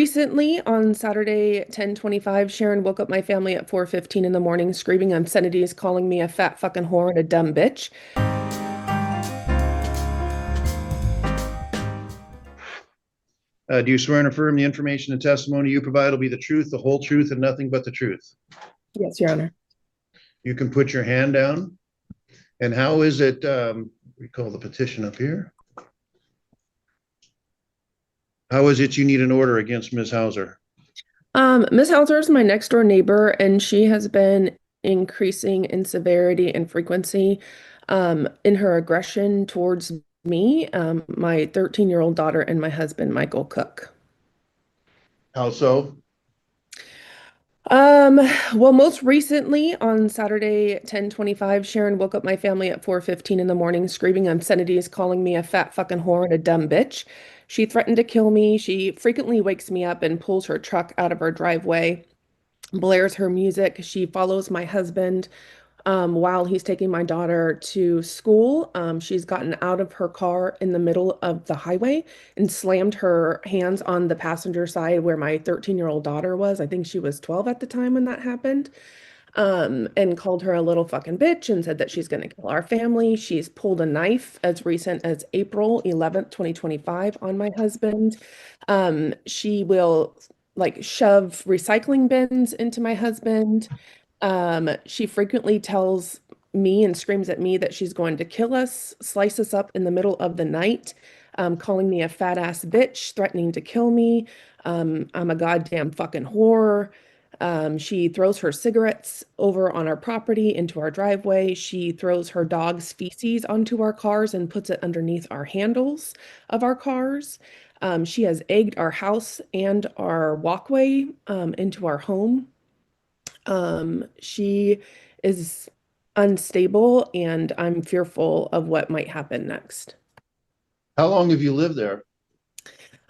Recently, on Saturday, 10:25, Sharon woke up my family at 4:15 in the morning screaming obscenities, calling me a fat fucking whore and a dumb bitch. Do you swear and affirm the information and testimony you provide will be the truth, the whole truth, and nothing but the truth? Yes, Your Honor. You can put your hand down. And how is it, we call the petition up here. How is it you need an order against Ms. Hauser? Ms. Hauser is my next door neighbor, and she has been increasing in severity and frequency in her aggression towards me, my 13-year-old daughter, and my husband, Michael Cook. How so? Um, well, most recently on Saturday, 10:25, Sharon woke up my family at 4:15 in the morning screaming obscenities, calling me a fat fucking whore and a dumb bitch. She threatened to kill me. She frequently wakes me up and pulls her truck out of our driveway, blares her music. She follows my husband while he's taking my daughter to school. She's gotten out of her car in the middle of the highway and slammed her hands on the passenger side where my 13-year-old daughter was. I think she was 12 at the time when that happened. And called her a little fucking bitch and said that she's going to kill our family. She's pulled a knife as recent as April 11th, 2025 on my husband. She will like shove recycling bins into my husband. She frequently tells me and screams at me that she's going to kill us, slice us up in the middle of the night, calling me a fat ass bitch, threatening to kill me. I'm a goddamn fucking whore. She throws her cigarettes over on our property into our driveway. She throws her dog's feces onto our cars and puts it underneath our handles of our cars. She has egged our house and our walkway into our home. She is unstable, and I'm fearful of what might happen next. How long have you lived there?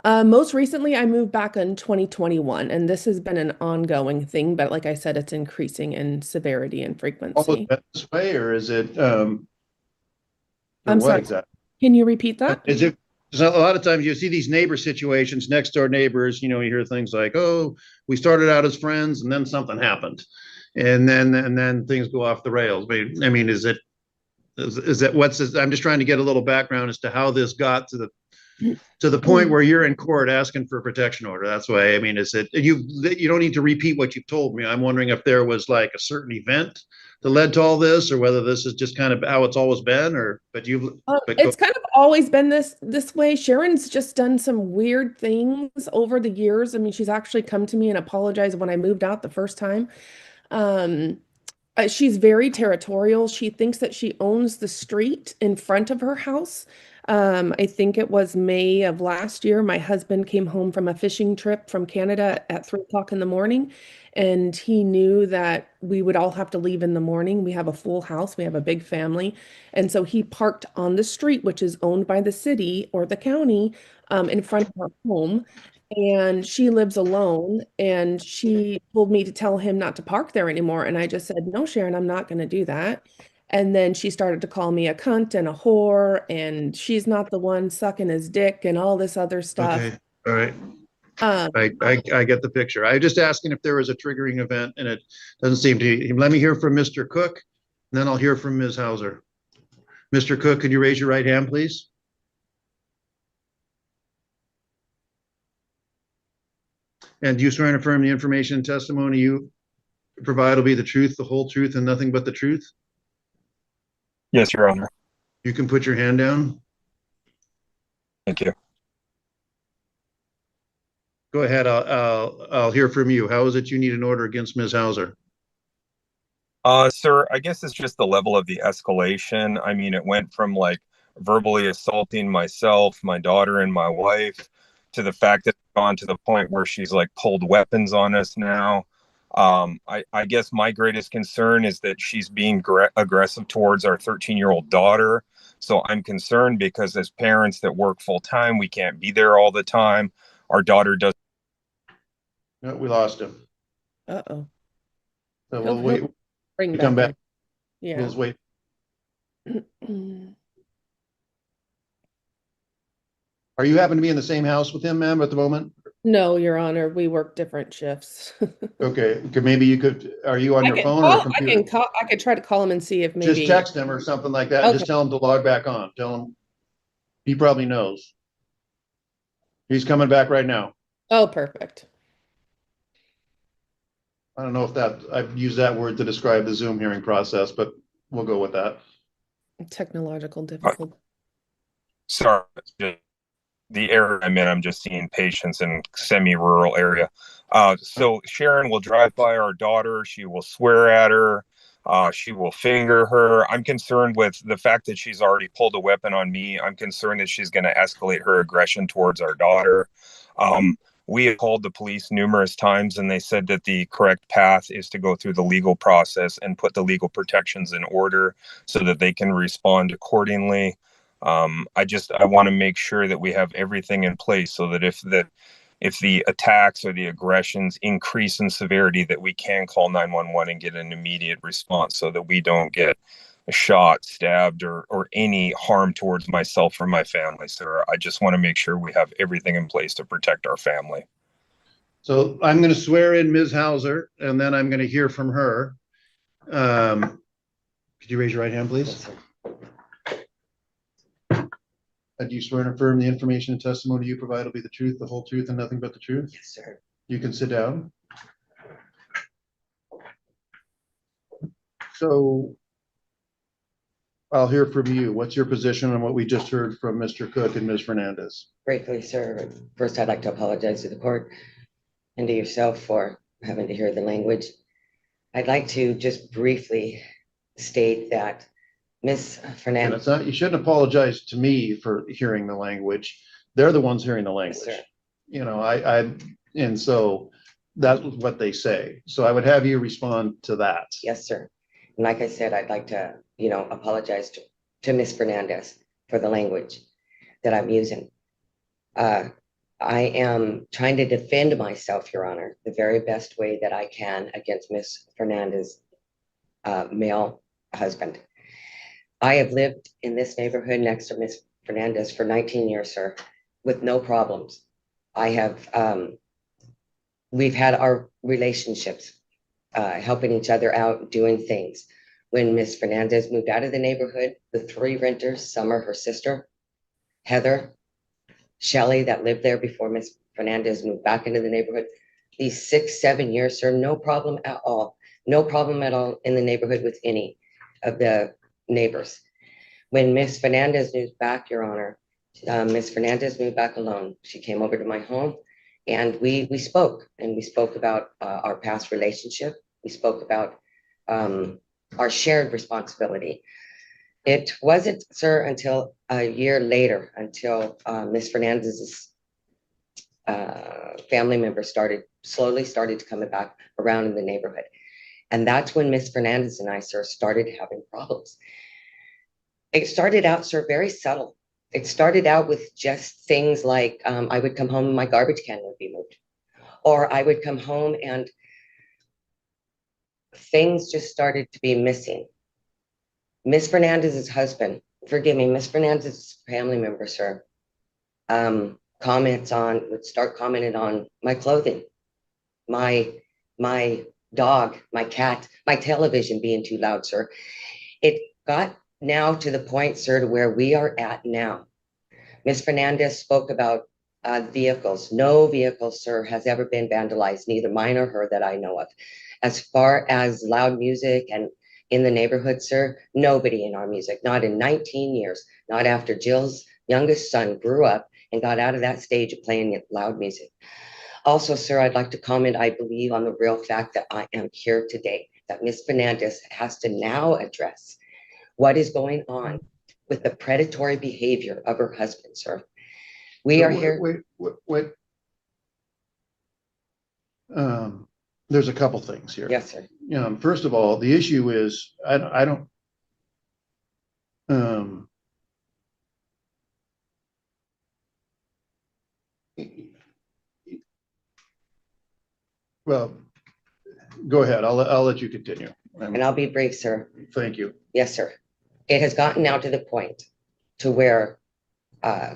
Most recently, I moved back in 2021, and this has been an ongoing thing, but like I said, it's increasing in severity and Always frequency. been this way, or is it, or I'm what sorry, exactly? can you repeat that? Is it, because a lot of times you see these neighbor situations, next door neighbors, you hear things like, oh, we started out as friends and then something happened. And then things go off the rails. I mean, is that what's this? I'm just trying to get a little background as to how this got to the point where you're in court asking for a protection order. That's why, I mean, is it, you don't need to repeat what you've told me. I'm wondering if there was like a certain event that led to all this, or whether this is just kind of how it's always been, or, but go. It's kind of always been this way. Sharon's just done some weird things over the years. I mean, she's actually come to me and apologized when I moved out the first time. Um, she's very territorial. She thinks that she owns the street in front of her house. I think it was May of last year. My husband came home from a fishing trip from Canada at 3 o'clock in the morning, and he knew that we would all have to leave in the morning. We have a full house, we have a big family. And so he parked on the street, which is owned by the city or the county, in front of our home. And she lives alone, and she told me to tell him not to park there anymore. And I just said, no, Sharon, I'm not going to do that. And then she started to call me a cunt and a whore, and she's not the one sucking his dick and all this other stuff. Okay, all right. Um, I get the picture. I was just asking if there was a triggering event, and it doesn't seem to. Let me hear from Mr. Cook, and then I'll hear from Ms. Hauser. Mr. Cook, could you raise your right hand, please? And do you swear and affirm the information and testimony you provide will be the truth, the whole truth, and nothing but the truth? Yes, Your Honor. You can put your hand down. Thank you. Go ahead. I'll hear from you. How is it you need an order against Ms. Hauser? Sir, I guess it's just the level of the escalation. I mean, it went from like verbally assaulting myself, my daughter, and my wife to the fact that it's gone to the point where she's like pulled weapons on us now. I guess my greatest concern is that she's being aggressive towards our 13-year-old daughter. So I'm concerned because as parents that work full time, we can't be there all the time. Our daughter does. No, we lost him. uh-oh. So He'll we'll wait. bring To come back back. in. We'll Yeah. just wait. Are you happen to be in the same house with him, ma'am, at the moment? No, Your Honor, we work different shifts. Okay, maybe you could, are you on your phone or a computer? I could try to call him and see if Just maybe. text him or something like that and Okay. just tell him to log back on. Tell him, he probably knows. He's coming back right now. Oh, perfect. I don't know if that, I've used that word to describe the Zoom hearing process, but we'll go with that. Technological difficulty. Sorry, the area I'm in, I'm just seeing patients in semi-rural area. So Sharon will drive by our daughter. She will swear at her. She will finger her. I'm concerned with the fact that she's already pulled a weapon on me. I'm concerned that she's going to escalate her aggression towards our daughter. We have called the police numerous times, and they said that the correct path is to go through the legal process and put the legal protections in order so that they can respond accordingly. I want to make sure that we have everything in place so that if the attacks or the aggressions increase in severity, that we can call 911 and get an immediate response so that we don't get shot, stabbed, or any harm towards myself or my family, sir. I just want to make sure we have everything in place to protect our family. So I'm going to swear in Ms. Hauser, and then I'm going to hear from her. Could you raise your right hand, please? Do you swear and affirm the information and testimony you provide will be the truth, the whole truth, and nothing but the truth? Yes, sir. You can sit down. So I'll hear from you. What's your position on what we just heard from Mr. Cook and Ms. Fernandez? Gratefully, sir. First, I'd like to apologize to the court and to yourself for having to hear the language. I'd like to just briefly state that Ms. And Fernandez. it's not, you shouldn't apologize to me for hearing the language. They're the ones hearing the language. Yes, sir. You know, and so that's what they say. So I would have you respond to that. Yes, sir. And like I said, I'd like to, apologize to Ms. Fernandez for the language that I'm using. I am trying to defend myself, Your Honor, the very best way that I can against Ms. Fernandez's male husband. I have lived in this neighborhood next to Ms. Fernandez for 19 years, sir, with no problems. We've had our relationships, helping each other out, doing things. When Ms. Fernandez moved out of the neighborhood, the three renters, Summer, her sister, Heather, Shelley, that lived there before Ms. Fernandez moved back into the neighborhood, these 6-7 years, sir, no problem at all. No problem at all in the neighborhood with any of the neighbors. When Ms. Fernandez moved back, Your Honor, Ms. Fernandez moved back alone. She came over to my home and we spoke about our past relationship. We spoke about our shared responsibility. It wasn't, sir, until a year later, until Ms. Fernandez's family members slowly started to come back around in the neighborhood. And that's when Ms. Fernandez and I, sir, started having problems. It started out, sir, very subtle. It started out with just things like I would come home and my garbage can would be moved. Or I would come home and things just started to be missing. Ms. Fernandez's husband, forgive me, Ms. Fernandez's family member, sir, would start commenting on my clothing, my dog, my cat, my television being too loud, sir. It got now to the point, sir, to where we are at now. Ms. Fernandez spoke about vehicles. No vehicle, sir, has ever been vandalized, neither mine or her that I know of. As far as loud music and in the neighborhood, sir, nobody in our music, not in 19 years, not after Jill's youngest son grew up and got out of that stage of playing loud music. Also, sir, I'd like to comment, I believe, on the real fact that I am here today, that Ms. Fernandez has to now address what is going on with the predatory behavior of her husband, sir. We are here. Wait. There's a couple things here. Yes, sir. First of all, the issue is I don't. Well, go ahead. I'll let you continue. And I'll be brief, sir. Thank you. Yes, sir. It has gotten now to the point to where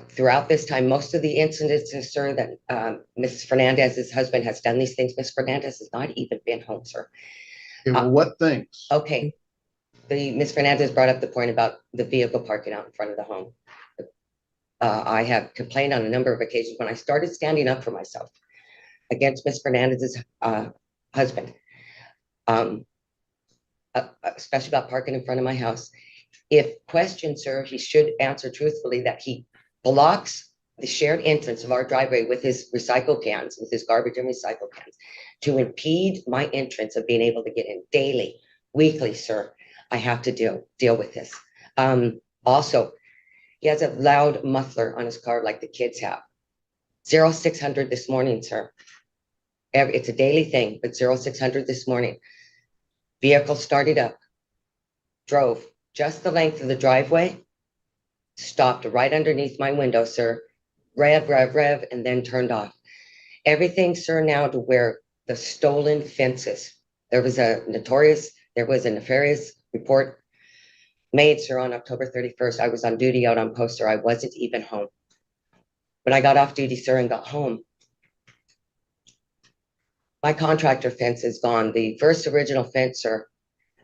throughout this time, most of the incidents, sir, that Ms. Fernandez's husband has done these things, Ms. Fernandez has not even been home, sir. Okay, well, what things? Okay. Ms. Fernandez brought up the point about the vehicle parking out in front of the home. I have complained on a number of occasions when I started standing up for myself against Ms. Fernandez's husband, especially about parking in front of my house. If questioned, sir, he should answer truthfully that he blocks the shared entrance of our driveway with his recycle cans, with his garbage and recycle cans, to impede my entrance of being able to get in daily, weekly, sir. I have to deal with this. Also, he has a loud muffler on his car like the kids have. 0600 this morning, sir. It's a daily thing, but 0600 this morning. Vehicle started up, drove just the length of the driveway, stopped right underneath my window, sir. Rev, and then turned off. Everything, sir, now to where the stolen fences. There was a nefarious report made, sir, on October 31st. I was on duty out on post, sir. I wasn't even home. When I got off duty, sir, and got home, my contractor fence is gone. The first original fence, sir,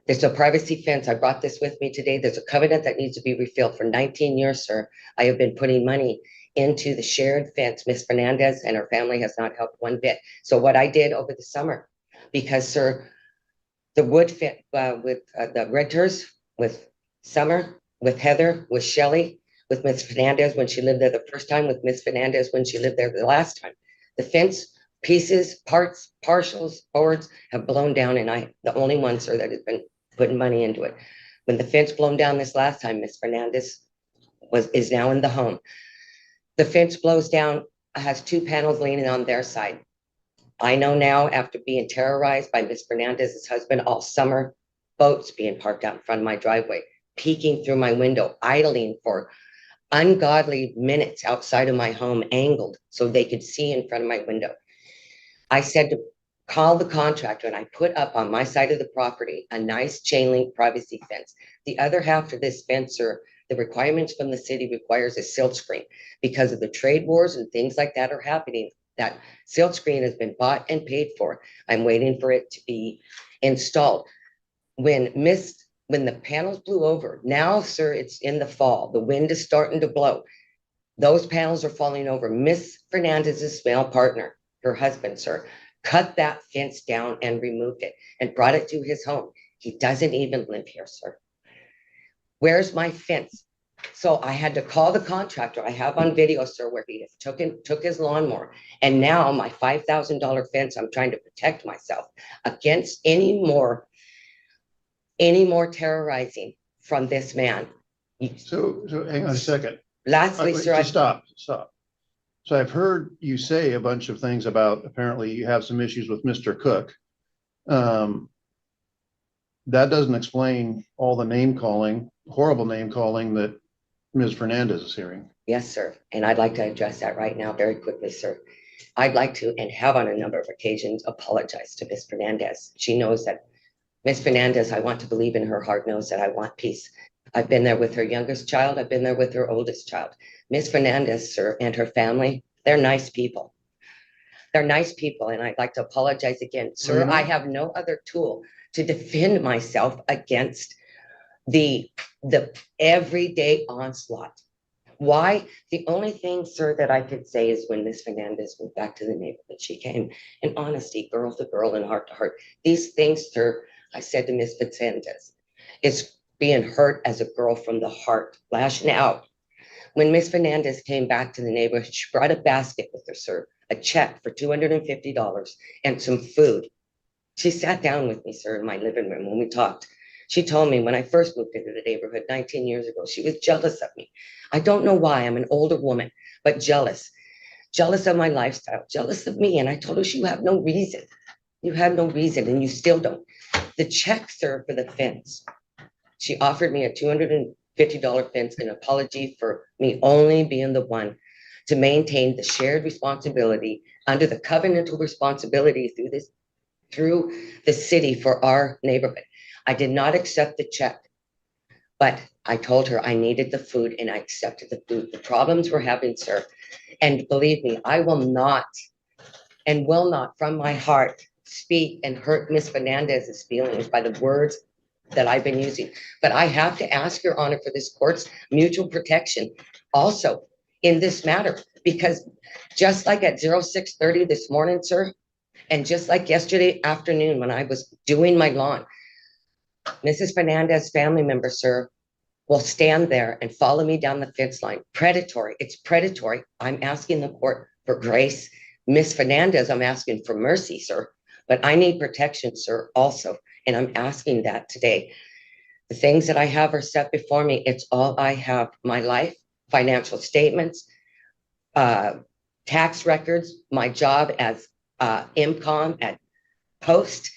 there's a privacy fence. I brought this with me today. There's a covenant that needs to be refilled. For 19 years, sir, I have been putting money into the shared fence. Ms. Fernandez and her family has not helped one bit. So what I did over the summer, because, sir, the wood fit with the renters, with Summer, with Heather, with Shelley, with Ms. Fernandez when she lived there the first time, with Ms. Fernandez when she lived there the last time. The fence pieces, parts, partials, boards have blown down, and I, the only one, sir, that has been putting money into it. When the fence blown down this last time, Ms. Fernandez is now in the home. The fence blows down, has two panels leaning on their side. I know now, after being terrorized by Ms. Fernandez's husband all summer, boats being parked out in front of my driveway, peeking through my window, idling for ungodly minutes outside of my home, angled so they could see in front of my window. I said to call the contractor, and I put up on my side of the property a nice chain link privacy fence. The other half of this fence, sir, the requirements from the city requires a silt screen because of the trade wars and things like that are happening. That silt screen has been bought and paid for. I'm waiting for it to be installed. When the panels blew over, now, sir, it's in the fall. The wind is starting to blow. Those panels are falling over. Miss Fernandez's male partner, her husband, sir, cut that fence down and removed it and brought it to his home. He doesn't even live here, sir. Where's my fence? So I had to call the contractor. I have on video, sir, where he took his lawnmower. And now my $5,000 fence, I'm trying to protect myself against any more terrorizing from this man. So hang on a second. Lastly, sir, Just stop. So I've heard you say a bunch of things about, apparently you have some issues with Mr. Cook. That doesn't explain all the name calling, horrible name calling that Ms. Fernandez is hearing. Yes, sir. And I'd like to address that right now very quickly, sir. I'd like to, and have on a number of occasions, apologize to Ms. Fernandez. She knows that Ms. Fernandez, I want to believe in her heart, knows that I want peace. I've been there with her youngest child. I've been there with her oldest child. Ms. Fernandez, sir, and her family, they're nice people. They're nice people, and I'd like to apologize again. Sir, I have no other tool to defend myself against the everyday onslaught. Why? The only thing, sir, that I could say is when Ms. Fernandez went back to the neighborhood, she came in honesty, girl to girl and heart to heart. These things, sir, I said to Ms. Fernandez, it's being hurt as a girl from the heart, lashing out. When Ms. Fernandez came back to the neighborhood, she brought a basket with her, sir, a check for $250 and some food. She sat down with me, sir, in my living room when we talked. She told me when I first moved into the neighborhood 19 years ago, she was jealous of me. I don't know why. I'm an older woman, but jealous of my lifestyle, jealous of me. And I told her, you have no reason. You have no reason, and you still don't. The check, sir, for the fence. She offered me a $250 fence in apology for me only being the one to maintain the shared responsibility under the covenantal responsibility through the city for our neighborhood. I did not accept the check, but I told her I needed the food and I accepted the food. The problems we're having, sir, and believe me, I will not and will not from my heart speak and hurt Miss Fernandez's feelings by the words that I've been using. But I have to ask your honor for this court's mutual protection also in this matter, because just like at 06:30 this morning, sir, and just like yesterday afternoon when I was doing my lawn, Mrs. Fernandez family member, sir, will stand there and follow me down the fence line. Predatory. It's predatory. I'm asking the court for grace. Miss Fernandez, I'm asking for mercy, sir. But I need protection, sir, also. And I'm asking that today. The things that I have are set before me. It's all I have. My life, financial statements, tax records, my job as IMCOM at Post,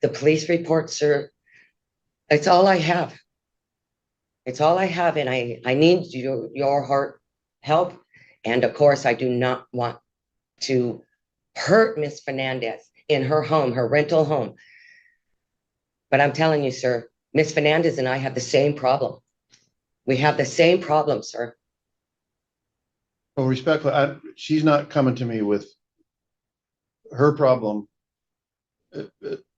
the police report, sir. It's all I have. It's all I have, and I need your heart help. And of course, I do not want to hurt Miss Fernandez in her home, her rental home. But I'm telling you, sir, Miss Fernandez and I have the same problem. We have the same problem, sir. Well, respectfully, she's not coming to me with her problem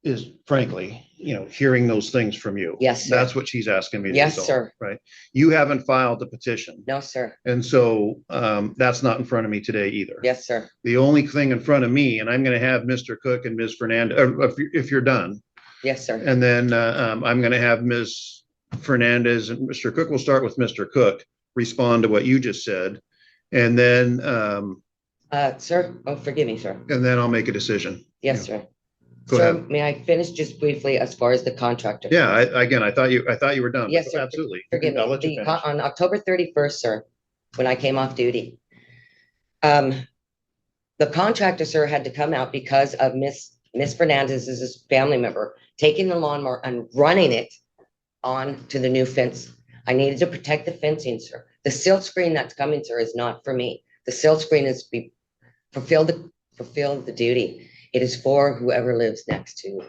is frankly, hearing those things from you. Yes, sir. That's what she's asking me to Yes, resolve, sir. right? You haven't filed the petition. No, sir. And so that's not in front of me today either. Yes, sir. The only thing in front of me, and I'm going to have Mr. Cook and Ms. Fernandez, if you're done, Yes, sir. and then I'm going to have Ms. Fernandez and Mr. Cook, we'll start with Mr. Cook, respond to what you just said. And then, Sir, oh, forgive me, sir. and then I'll make a decision. Yes, sir. Go Sir, ahead. may I finish just briefly as far as the contractor? Yeah, I thought you were done. Yes, sir. Absolutely. Forgive I'll me. let you finish. On October 31st, sir, when I came off duty, the contractor, sir, had to come out because of Miss Fernandez's family member taking the lawnmower and running it on to the new fence. I needed to protect the fencing, sir. The silt screen that's coming, sir, is not for me. The silt screen is fulfill the duty. It is for whoever lives next to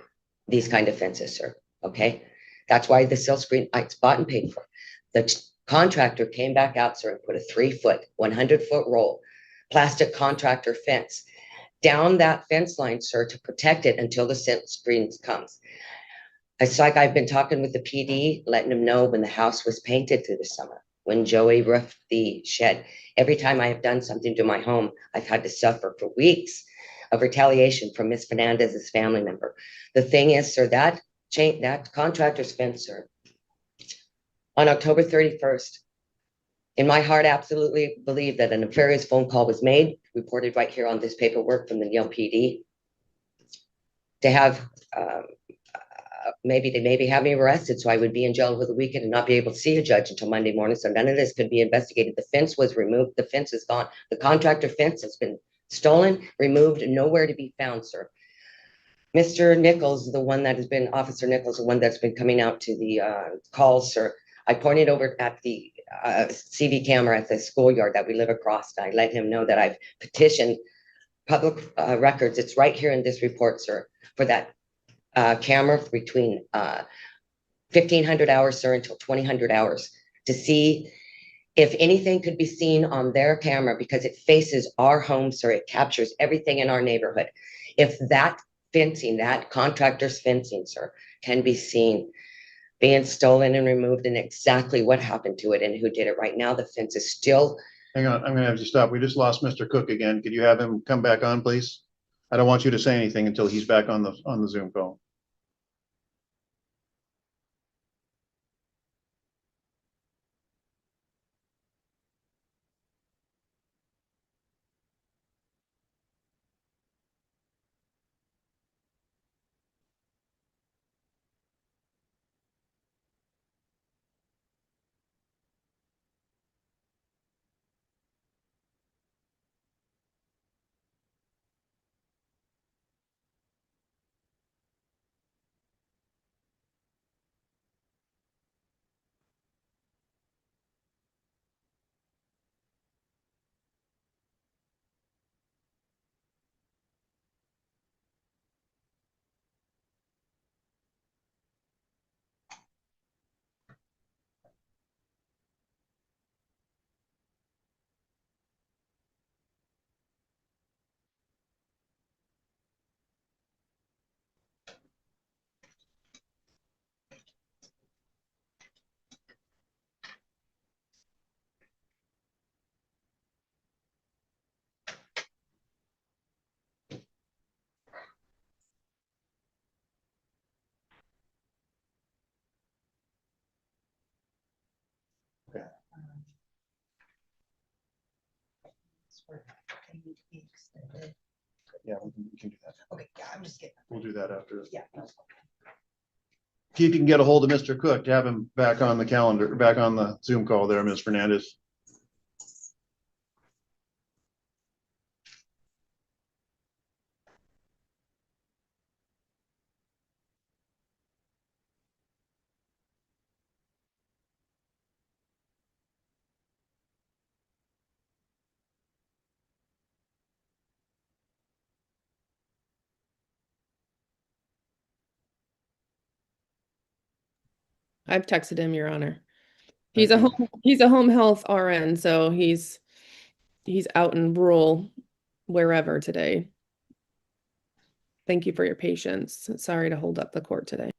these kind of fences, sir. Okay, that's why the silt screen it's bought and paid for. The contractor came back out, sir, and put a 3-foot, 100-foot roll plastic contractor fence down that fence line, sir, to protect it until the silt screen comes. It's like I've been talking with the PD, letting them know when the house was painted through the summer, when Joey roofed the shed. Every time I have done something to my home, I've had to suffer for weeks of retaliation from Miss Fernandez's family member. The thing is, sir, that contractor's fence, sir, on October 31st, in my heart, absolutely believe that a nefarious phone call was made, reported right here on this paperwork from the Yale PD, to have maybe have me arrested so I would be in jail over the weekend and not be able to see a judge until Monday morning. So none of this could be investigated. The fence was removed. The fence is gone. The contractor fence has been stolen, removed, nowhere to be found, sir. Mr. Nichols, Officer Nichols, the one that's been coming out to the calls, sir. I pointed over at the CV camera at the schoolyard that we live across. And I let him know that I've petitioned public records. It's right here in this report, sir, for that camera between 1,500 hours, sir, until 2,000 hours to see if anything could be seen on their camera, because it faces our home, sir. It captures everything in our neighborhood. If that fencing, that contractor's fencing, sir, can be seen being stolen and removed, and exactly what happened to it and who did it. Right now, the fence is still. Hang on, I'm gonna have you stop. We just lost Mr. Cook again. Could you have him come back on, please? I don't want you to say anything until he's back on the Zoom call. They need to be extended. Yeah, we can do that. Okay, yeah, I'm just getting. We'll do that after. Yeah. No. See if you can get a hold of Mr. Cook to have him back on the calendar, back on the Zoom call there, Ms. Fernandez. I've texted him, Your Honor. Thank you. He's a home health RN, so he's out in rural wherever today. Thank you for your patience. Sorry to hold up the court today.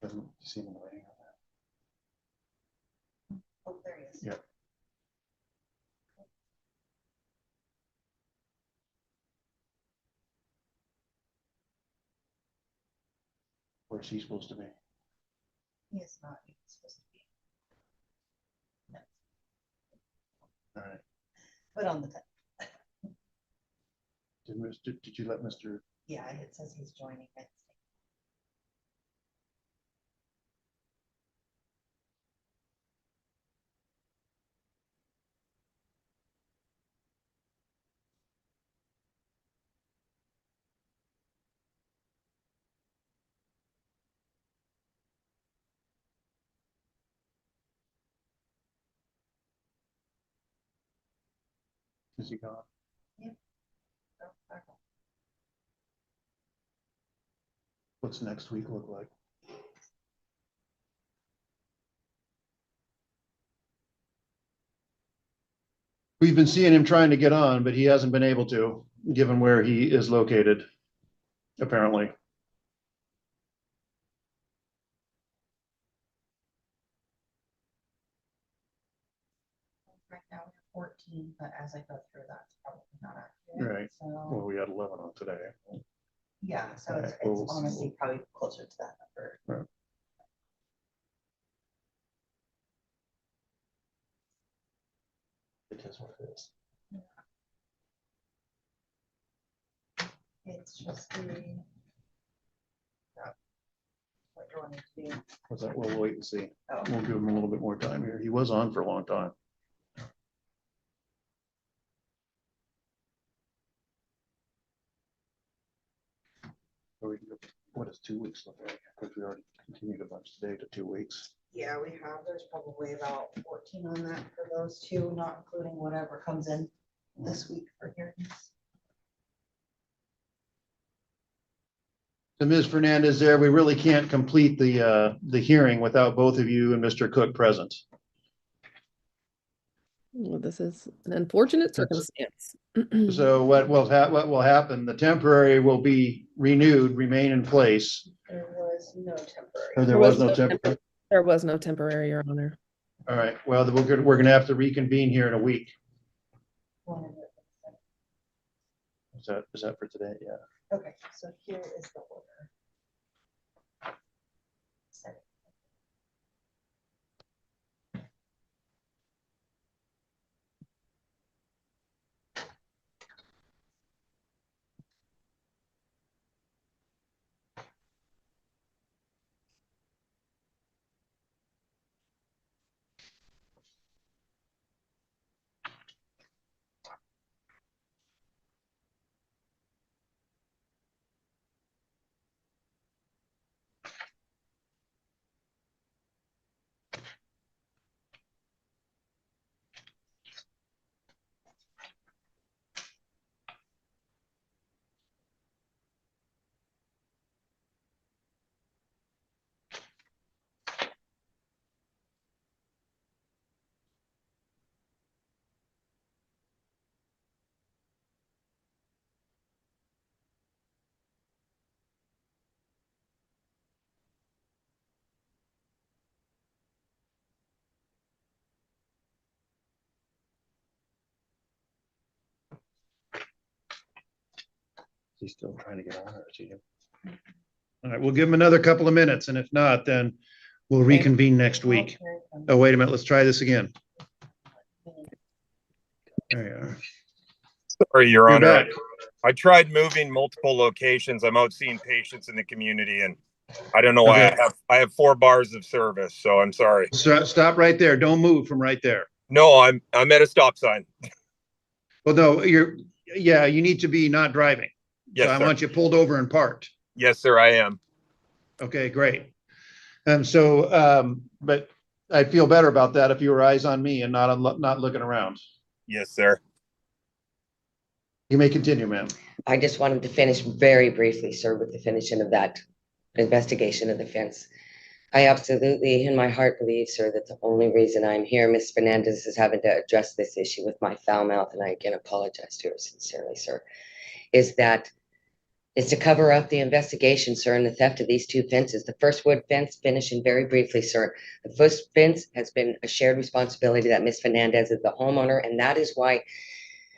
You see him in the waiting room? Oh, there he is. Yeah. Where's he supposed to be? He is not even supposed to be. No. All right. But on the 10th. Did you let Mr. Yeah, it says he's joining Wednesday. Is he gone? Oh, back on. What's next week look like? We've been seeing him trying to get on, but he hasn't been able to, given where he is located, apparently. Right now we're 14, but as I go through, that's probably not accurate. Right. Well, So we had 11 on today. yeah, so Right, it's well, honestly probably closer to that number. Right. It is what it is. It's just the. What you want to do. What's that? We'll wait and see. Oh. We'll give him a little bit more time here. He was on for a long time. What does 2 weeks look like? Because we already continued a bunch today to 2 weeks. Yeah, we have, there's probably about 14 on that for those two, not including whatever comes in this week for hearings. So Ms. Fernandez there, we really can't complete the hearing without both of you and Mr. Cook present. Well, this is an unfortunate circumstance. So what will happen, the temporary will be renewed, remain in place. There was no temporary. Or there was no temporary. There was no temporary, Your Honor. All right, well, then we're gonna have to reconvene here in a week. One of it. Is that for today? Yeah. Okay, so here is the order. Set it. He's still trying to get on, or is he? All right, we'll give him another couple of minutes, and if not, then we'll reconvene next week. Oh, wait a minute, let's try this again. There you are. Sorry, Your You're Honor. back. I tried moving multiple locations. I'm out seeing patients in the community, and I don't know why Okay. I have 4 bars of service, so I'm sorry. Stop right there. Don't move from right there. No, I'm at a stop sign. Well, no, yeah, you need to be not driving. So Yes, I sir. want you pulled over and parked. Yes, sir, I am. Okay, great. But I'd feel better about that if you were eyes on me and not looking around. Yes, sir. You may continue, ma'am. I just wanted to finish very briefly, sir, with the finishing of that investigation of the fence. I absolutely, in my heart, believe, sir, that the only reason I'm here, Ms. Fernandez, is having to address this issue with my foul mouth, and I again apologize to her sincerely, sir, is to cover up the investigation, sir, and the theft of these 2 fences. The first wood fence, finishing very briefly, sir. The first fence has been a shared responsibility that Ms. Fernandez is the homeowner, and that is why,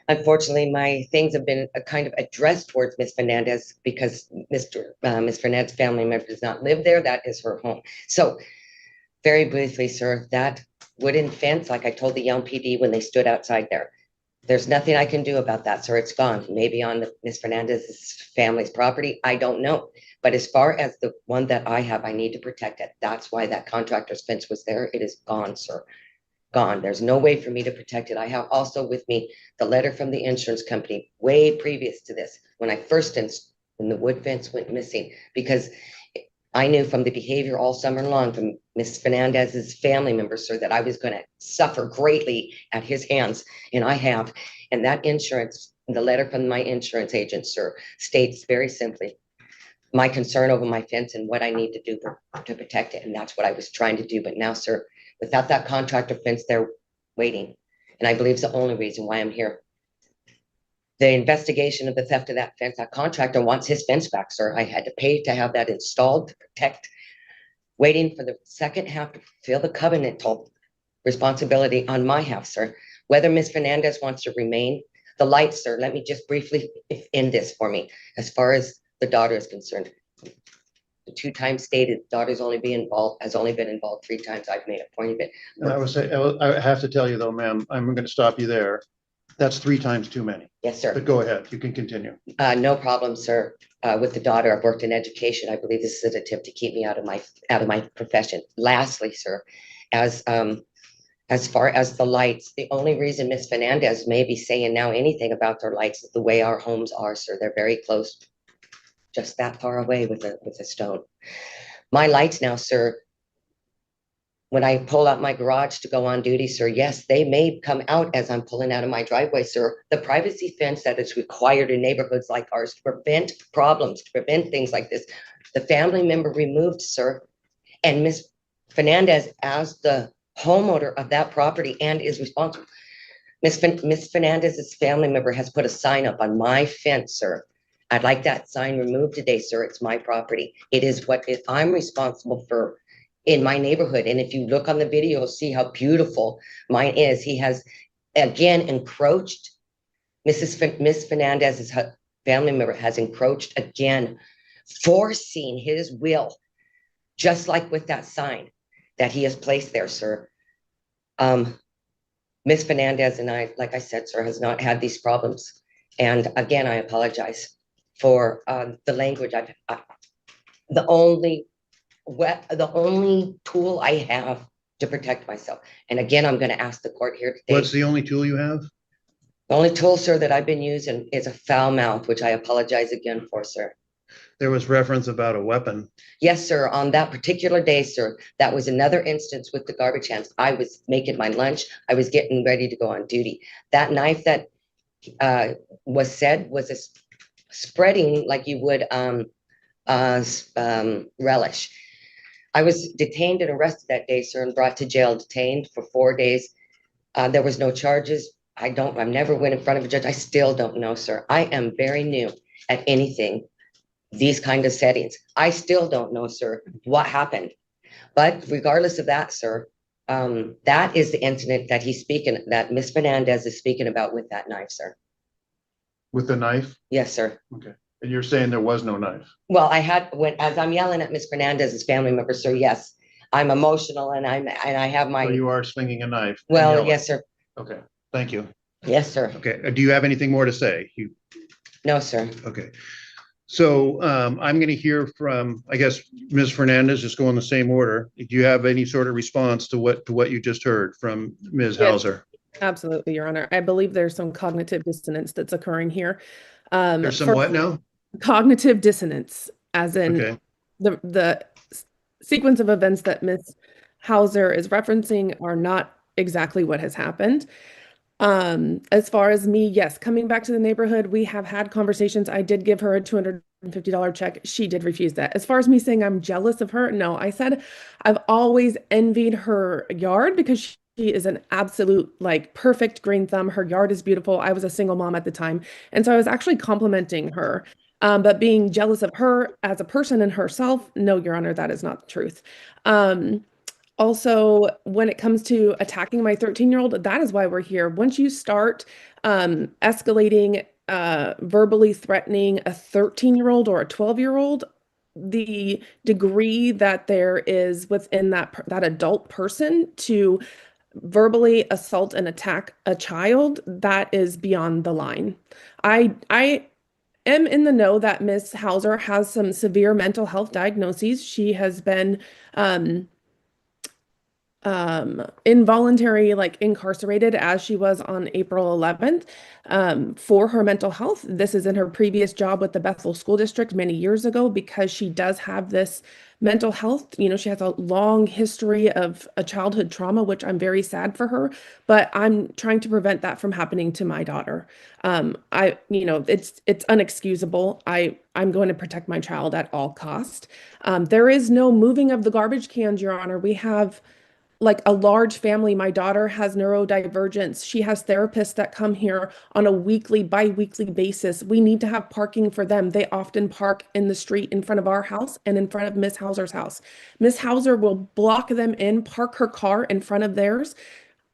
unfortunately, my things have been kind of addressed towards Ms. Fernandez because Ms. Fernandez's family member does not live there. That is her home. So very briefly, sir, that wooden fence, like I told the Young PD when they stood outside there, there's nothing I can do about that, sir. It's gone. Maybe on Ms. Fernandez's family's property. I don't know. But as far as the one that I have, I need to protect it. That's why that contractor's fence was there. It is gone, sir. Gone. There's no way for me to protect it. I have also with me the letter from the insurance company way previous to this, when the wood fence went missing, because I knew from the behavior all summer long from Ms. Fernandez's family members, sir, that I was going to suffer greatly at his hands, and I have. And that insurance, the letter from my insurance agent, sir, states very simply my concern over my fence and what I need to do to protect it. And that's what I was trying to do. But now, sir, without that contractor fence there waiting, and I believe it's the only reason why I'm here. The investigation of the theft of that fence, that contractor wants his fence back, sir. I had to pay to have that installed to protect, waiting for the second half to fulfill the covenantal responsibility on my half, sir. Whether Ms. Fernandez wants to remain, the lights, sir, let me just briefly end this for me. As far as the daughter is concerned, the 2 times stated daughter's has only been involved 3 times. I've made a point of it. I have to tell you though, ma'am, I'm going to stop you there. That's 3 times too many. Yes, sir. But go ahead. You can continue. No problem, sir. With the daughter, I've worked in education. I believe this is an attempt to keep me out of my profession. Lastly, sir, as far as the lights, the only reason Miss Fernandez may be saying now anything about their lights is the way our homes are, sir. They're very close, just that far away with a stone. My lights now, sir, when I pull out my garage to go on duty, sir, yes, they may come out as I'm pulling out of my driveway, sir. The privacy fence that is required in neighborhoods like ours to prevent problems, to prevent things like this, the family member removed, sir, and Miss Fernandez, as the homeowner of that property and is responsible, Miss Fernandez's family member has put a sign up on my fence, sir. I'd like that sign removed today, sir. It's my property. It is what I'm responsible for in my neighborhood. And if you look on the video, see how beautiful mine is. He has again encroached. Miss Fernandez's family member has encroached again, forcing his will, just like with that sign that he has placed there, sir. Miss Fernandez and I, like I said, sir, has not had these problems. And again, I apologize for the language. The only tool I have to protect myself. And again, I'm going to ask the court here today. What's the only tool you have? The only tool, sir, that I've been using is a foul mouth, which I apologize again for, sir. There was reference about a weapon. Yes, sir. On that particular day, sir, that was another instance with the garbage cans. I was making my lunch. I was getting ready to go on duty. That knife that was said was spreading like you would relish. I was detained and arrested that day, sir, and brought to jail, detained for 4 days. There was no charges. I've never went in front of a judge. I still don't know, sir. I am very new at anything, these kind of settings. I still don't know, sir, what happened. But regardless of that, sir, that is the incident that Miss Fernandez is speaking about with that knife, sir. With the knife? Yes, sir. Okay. And you're saying there was no knife? Well, as I'm yelling at Miss Fernandez's family member, sir, yes, I'm emotional and I have So my, you are swinging a knife? and well, yelling. yes, sir. Okay, thank you. Yes, sir. Okay, do you have anything more to say? No, sir. Okay. So I'm going to hear from, I guess, Ms. Fernandez, just go in the same order. Do you have any sort of response to what you just heard from Ms. Yes. Hauser? Absolutely, Your Honor. I believe there's some cognitive dissonance that's occurring here. There's some For what now? cognitive dissonance, as in Okay, the sequence of events that Ms. Hauser is referencing are not exactly what has happened. As far as me, yes, coming back to the neighborhood, we have had conversations. I did give her a $250 check. She did refuse that. As far as me saying I'm jealous of her, no, I said I've always envied her yard because she is an absolute like perfect green thumb. Her yard is beautiful. I was a single mom at the time. And so I was actually complimenting her. But being jealous of her as a person and herself, no, Your Honor, that is not the truth. Um, Also, when it comes to attacking my 13-year-old, that is why we're here. Once you start escalating, verbally threatening a 13-year-old or a 12-year-old, the degree that there is within that adult person to verbally assault and attack a child, that is beyond the line. I am in the know that Miss Hauser has some severe mental health diagnoses. She has been um, involuntary like incarcerated as she was on April 11th for her mental health. This is in her previous job with the Bethel School District many years ago because she does have this mental health. You know, she has a long history of a childhood trauma, which I'm very sad for her, but I'm trying to prevent that from happening to my daughter. It's unexcusable. I'm going to protect my child at all cost. There is no moving of the garbage cans, Your Honor. We have like a large family. My daughter has neurodivergence. She has therapists that come here on a weekly, bi-weekly basis. We need to have parking for them. They often park in the street in front of our house and in front of Miss Hauser's house. Miss Hauser will block them in, park her car in front of theirs.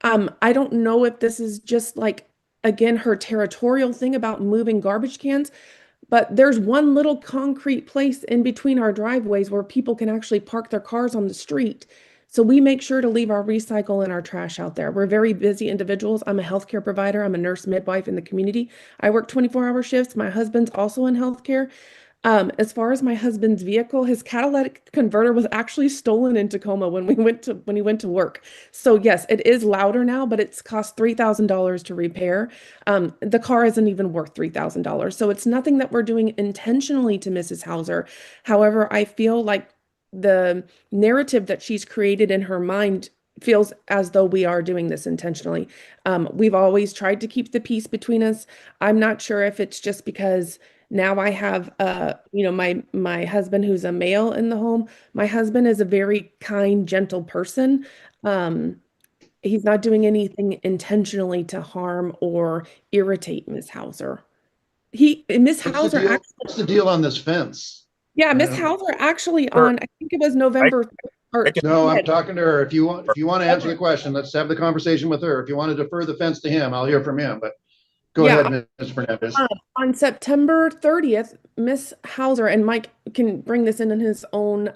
I don't know if this is just like, again, her territorial thing about moving garbage cans, but there's one little concrete place in between our driveways where people can actually park their cars on the street. So we make sure to leave our recycle and our trash out there. We're very busy individuals. I'm a healthcare provider. I'm a nurse midwife in the community. I work 24-hour shifts. My husband's also in healthcare. As far as my husband's vehicle, his catalytic converter was actually stolen in Tacoma when he went to work. So yes, it is louder now, but it's cost $3,000 to repair. The car isn't even worth $3,000. So it's nothing that we're doing intentionally to Mrs. Hauser. However, I feel like the narrative that she's created in her mind feels as though we are doing this intentionally. We've always tried to keep the peace between us. I'm not sure if it's just because now I have my husband who's a male in the home. My husband is a very kind, gentle person. Um, he's not doing anything intentionally to harm or irritate Miss Hauser. Miss what's the Hauser deal? actually, What's the deal on this fence? yeah, Miss Yeah. Hauser actually Sure. on, I think it was I, November, or I can, No, go I'm ahead. talking to her. If you want to answer the question, let's have the conversation with her. If you want to defer the fence to him, I'll hear from him, but go Yeah, ahead, Ms. Fernandez. on September 30th, Miss Hauser, and Mike can bring this in his own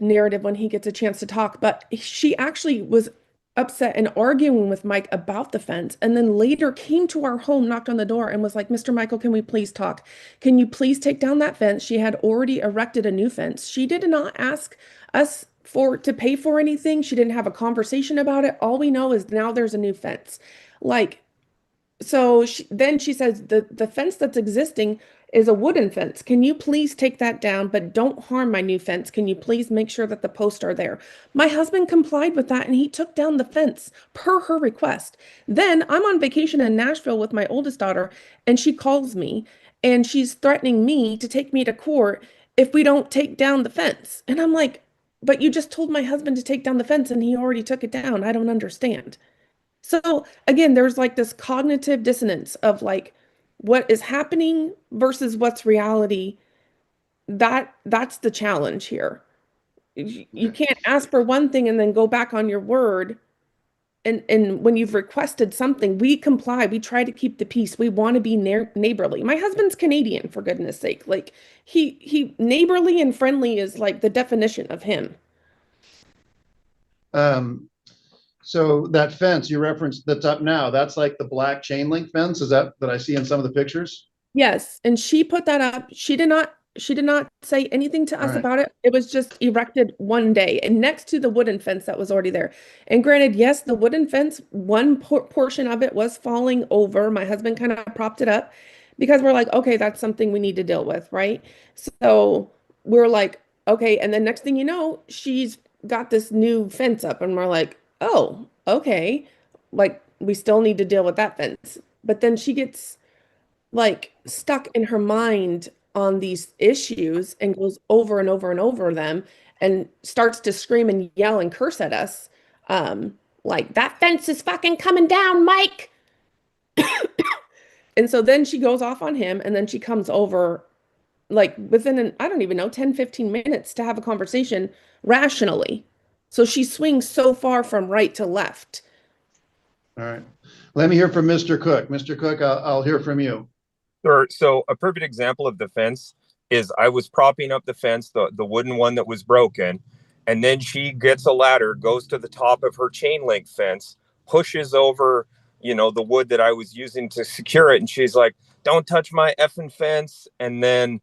narrative when he gets a chance to talk, but she actually was upset and arguing with Mike about the fence, and then later came to our home, knocked on the door, and was like, Mr. Michael, can we please talk? Can you please take down that fence? She had already erected a new fence. She did not ask us to pay for anything. She didn't have a conversation about it. All we know is now there's a new fence. Like, so then she says the fence that's existing is a wooden fence. Can you please take that down, but don't harm my new fence? Can you please make sure that the posts are there? My husband complied with that and he took down the fence per her request. Then I'm on vacation in Nashville with my oldest daughter and she calls me and she's threatening me to take me to court if we don't take down the fence. And I'm like, but you just told my husband to take down the fence and he already took it down. I don't understand. So again, there's like this cognitive dissonance of like what is happening versus what's reality. That's the challenge here. You Okay. can't ask for one thing and then go back on your word And when you've requested something, we comply. We try to keep the peace. We want to be neighborly. My husband's Canadian, for goodness sake. Like he neighborly and friendly is like the definition of him. So that fence you referenced that's up now, that's like the black chain link fence, is that I see in some of the pictures? Yes, and she put that up. She did not say anything to All us right. about it. It was just erected one day and next to the wooden fence that was already there. And granted, yes, the wooden fence, one portion of it was falling over. My husband kind of propped it up because we're like, okay, that's something we need to deal with, right? So we're like, okay, and then next thing you know, she's got this new fence up and we're like, oh, okay. Like we still need to deal with that fence. But then she gets like stuck in her mind on these issues and goes over and over and over them and starts to scream and yell and curse at us. Like that fence is fucking coming down, Mike. And so then she goes off on him and then she comes over like within an, I don't even know, 10, 15 minutes to have a conversation rationally. So she swings so far from right to left. All right. Let me hear from Mr. Cook. Mr. Cook, I'll hear from you. Sure. So a perfect example of the fence is I was propping up the fence, the wooden one that was broken, and then she gets a ladder, goes to the top of her chain link fence, pushes over, the wood that I was using to secure it, and she's like, "Don't touch my effing fence." And then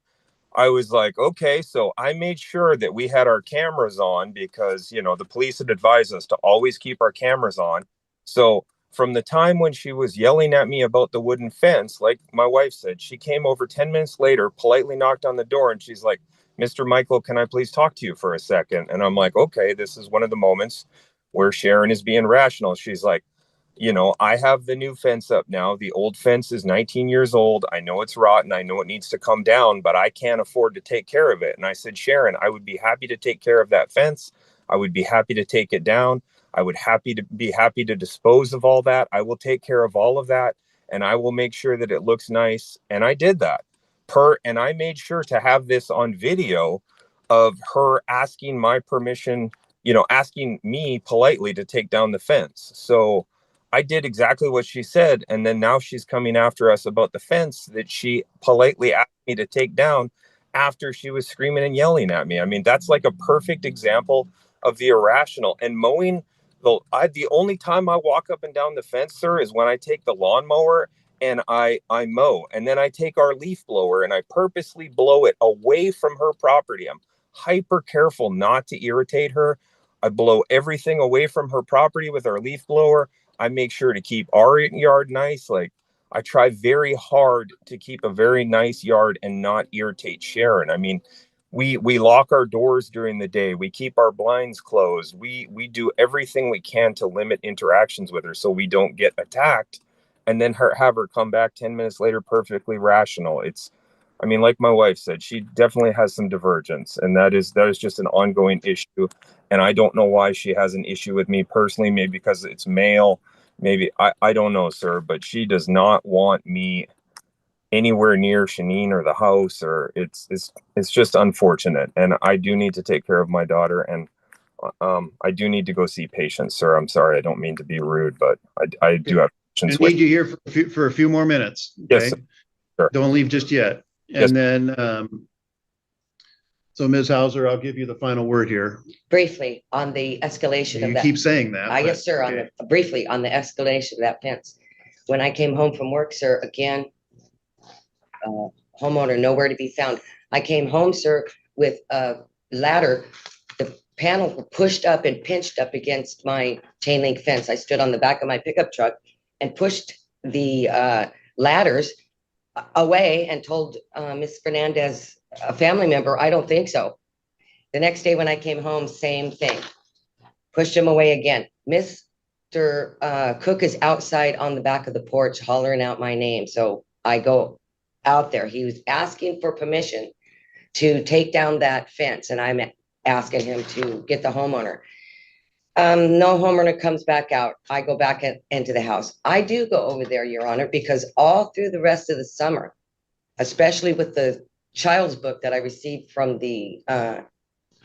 I was like, okay, so I made sure that we had our cameras on because, the police had advised us to always keep our cameras on. So from the time when she was yelling at me about the wooden fence, like my wife said, she came over 10 minutes later, politely knocked on the door, and she's like, "Mr. Michael, can I please talk to you for a second?" And I'm like, okay, this is one of the moments where Sharon is being rational. She's like, I have the new fence up now. The old fence is 19 years old. I know it's rotten. I know it needs to come down, but I can't afford to take care of it. And I said, "Sharon, I would be happy to take care of that fence. I would be happy to take it down. I would be happy to dispose of all that. I will take care of all of that. And I will make sure that it looks nice." And I did that and I made sure to have this on video of her asking my permission, asking me politely to take down the fence. So I did exactly what she said. And then now she's coming after us about the fence that she politely asked me to take down after she was screaming and yelling at me. I mean, that's like a perfect example of the irrational. And mowing, the only time I walk up and down the fence, sir, is when I take the lawnmower and I mow. And then I take our leaf blower and I purposely blow it away from her property. I'm hyper careful not to irritate her. I blow everything away from her property with our leaf blower. I make sure to keep our yard nice. Like I try very hard to keep a very nice yard and not irritate Sharon. I mean, we lock our doors during the day. We keep our blinds closed. We do everything we can to limit interactions with her so we don't get attacked. And then have her come back 10 minutes later perfectly rational. I mean, like my wife said, she definitely has some divergence, and that is just an ongoing issue. And I don't know why she has an issue with me personally. Maybe because it's male. Maybe I don't know, sir. But she does not want me anywhere near Shanine or the house, or it's just unfortunate. And I do need to take care of my daughter, and I do need to go see patients, sir. I'm sorry, I don't mean to be rude, but I do have I patients need you here for a few more minutes. Yes, Okay. sir. Don't leave just yet. Yes. And then, so Ms. Hauser, I'll give you the final word here. Briefly on the escalation of You that. keep saying that. Yes, sir. Okay. Briefly on the escalation of that fence. When I came home from work, sir, again, homeowner nowhere to be found. I came home, sir, with a ladder. The panel were pushed up and pinched up against my chain link fence. I stood on the back of my pickup truck and pushed the ladders away and told Miss Fernandez, a family member, "I don't think so." The next day when I came home, same thing. Pushed him away again. Mr. Cook is outside on the back of the porch hollering out my name. So I go out there. He was asking for permission to take down that fence, and I'm asking him to get the homeowner. No homeowner comes back out. I go back into the house. I do go over there, Your Honor, because all through the rest of the summer, especially with the child's book that I received from the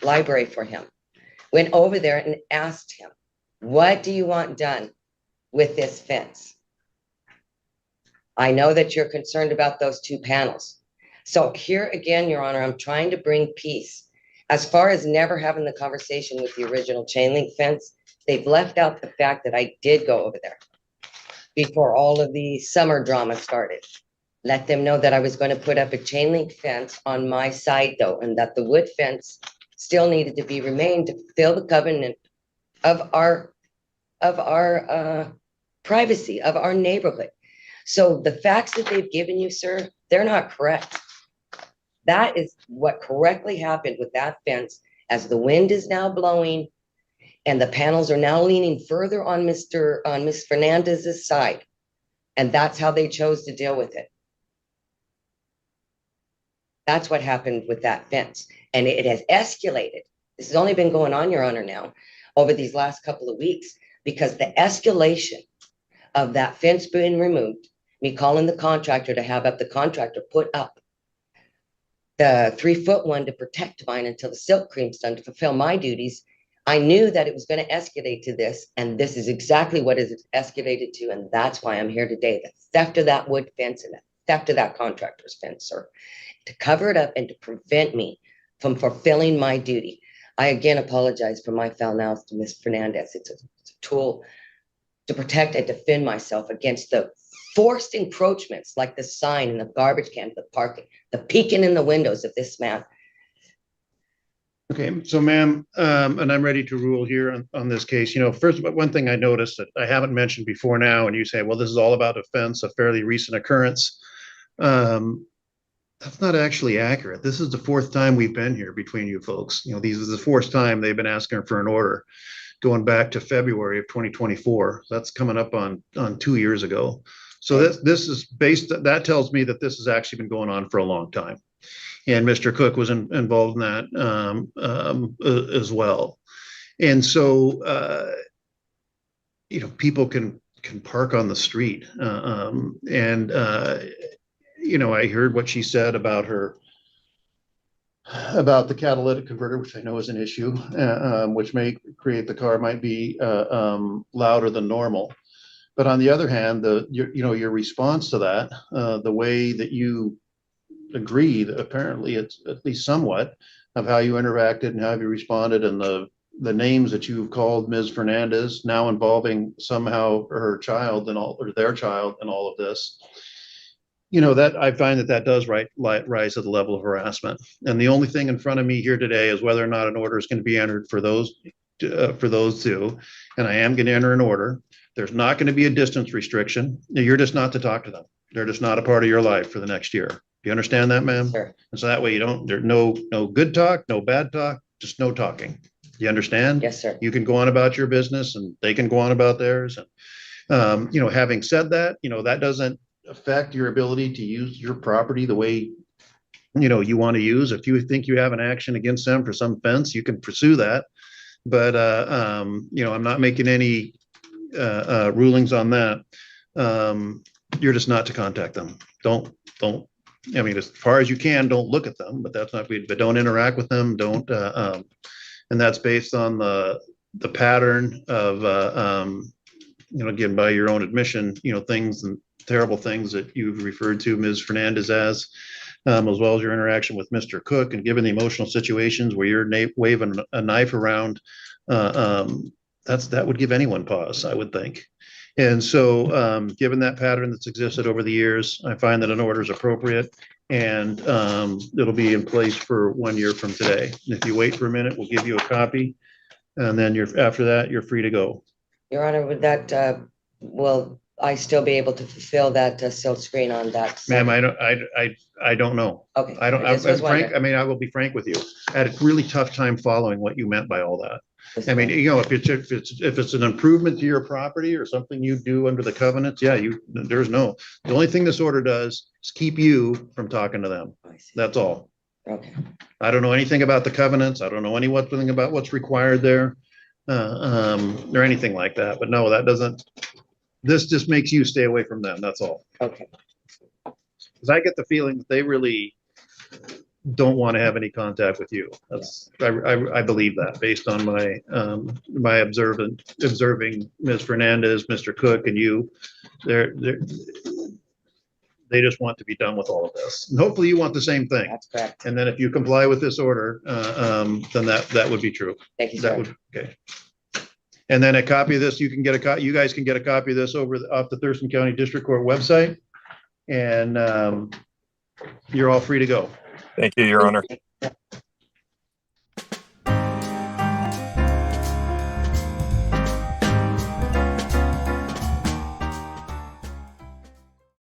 library for him, went over there and asked him, "What do you want done?" with this fence. I know that you're concerned about those 2 panels. So here again, Your Honor, I'm trying to bring peace. As far as never having the conversation with the original chain link fence, they've left out the fact that I did go over there before all of the summer drama started. Let them know that I was going to put up a chain link fence on my side though, and that the wood fence still needed to be remained to fulfill the covenant of our privacy, of our neighborhood. So the facts that they've given you, sir, they're not correct. That is what correctly happened with that fence, as the wind is now blowing and the panels are now leaning further on Miss Fernandez's side. And that's how they chose to deal with it. That's what happened with that fence. And it has escalated. This has only been going on, Your Honor, now over these last couple of weeks, because the escalation of that fence being removed, me calling the contractor to have the contractor put up the 3-foot one to protect mine until the silk cream's done to fulfill my duties. I knew that it was going to escalate to this, and this is exactly what it's escalated to, and that's why I'm here today. The theft of that wood fence and the theft of that contractor's fence, sir, to cover it up and to prevent me from fulfilling my duty. I again apologize for my foul mouth to Ms. Fernandez. It's a tool to protect and defend myself against the forced encroachments like the sign and the garbage can, the parking, the peeking in the windows of this man. Okay, so ma'am, and I'm ready to rule here on this case. You know, first, but one thing I noticed that I haven't mentioned before now, and you say, well, this is all about offense, a fairly recent occurrence. That's not actually accurate. This is the 4th time we've been here between you folks. You know, this is the 4th time they've been asking for an order, going back to February of 2024. That's coming up on 2 years ago. So this is that tells me that this has actually been going on for a long time. And Mr. Cook was involved in that as well. And so, you know, people can park on the street. You know, I heard what she said about the catalytic converter, which I know is an issue, which may create the car might be louder than normal. But on the other hand, your response to that, the way that you agreed, apparently it's at least somewhat of how you interacted and how you responded, and the names that you've called Ms. Fernandez, now involving somehow her child and all, or their child in all of this. You know, that I find that does rise to the level of harassment. And the only thing in front of me here today is whether or not an order is going to be entered for those 2. And I am going to enter an order. There's not going to be a distance restriction. You're just not to talk to them. They're just not a part of your life for the next year. Do you understand that, ma'am? Sure. And so that way there's no good talk, no bad talk, just no talking. You understand? Yes, sir. You can go on about your business and they can go on about theirs. And, you know, having said that, you know, that doesn't affect your ability to use your property the way, you know, you want to use. If you think you have an action against them for some fence, you can pursue that. But, you know, I'm not making any rulings on that. You're just not to contact them. Don't, I mean, as far as you can, don't look at them, but that's not good, but don't interact with them. Don't, and that's based on the pattern of, you know, again, by your own admission, you know, things and terrible things that you've referred to Ms. Fernandez as well as your interaction with Mr. Cook, and given the emotional situations where you're waving a knife around, that would give anyone pause, I would think. And so, given that pattern that's existed over the years, I find that an order is appropriate, and it'll be in place for 1 year from today. And if you wait for a minute, we'll give you a copy, and then after that, you're free to go. Your Honor, would that, will I still be able to fulfill that silk screen on that? Ma'am, I don't know. Okay. I'm frank. I mean, I will be frank with you. I had a really tough time following what you meant by all that. I mean, you know, if it's an improvement to your property or something you do under the covenants, yeah, the only thing this order does is keep you from talking to them. That's all. Okay. I don't know anything about the covenants. I don't know anything about what's required there, or anything like that. But no, that doesn't. This just makes you stay away from them. That's all. Okay. Because I get the feeling that they really don't want to have any contact with you. That's, I believe that based on my observing Ms. Fernandez, Mr. Cook, and you. They just want to be done with all of this. And hopefully you want the same thing. That's correct. And then if you comply with this order, then that would be true. Thank you, That sir. would, okay. And then a copy of this, you can get you guys can get a copy of this off the Thurston County District Court website. And you're all free to go. Thank you, Your Honor.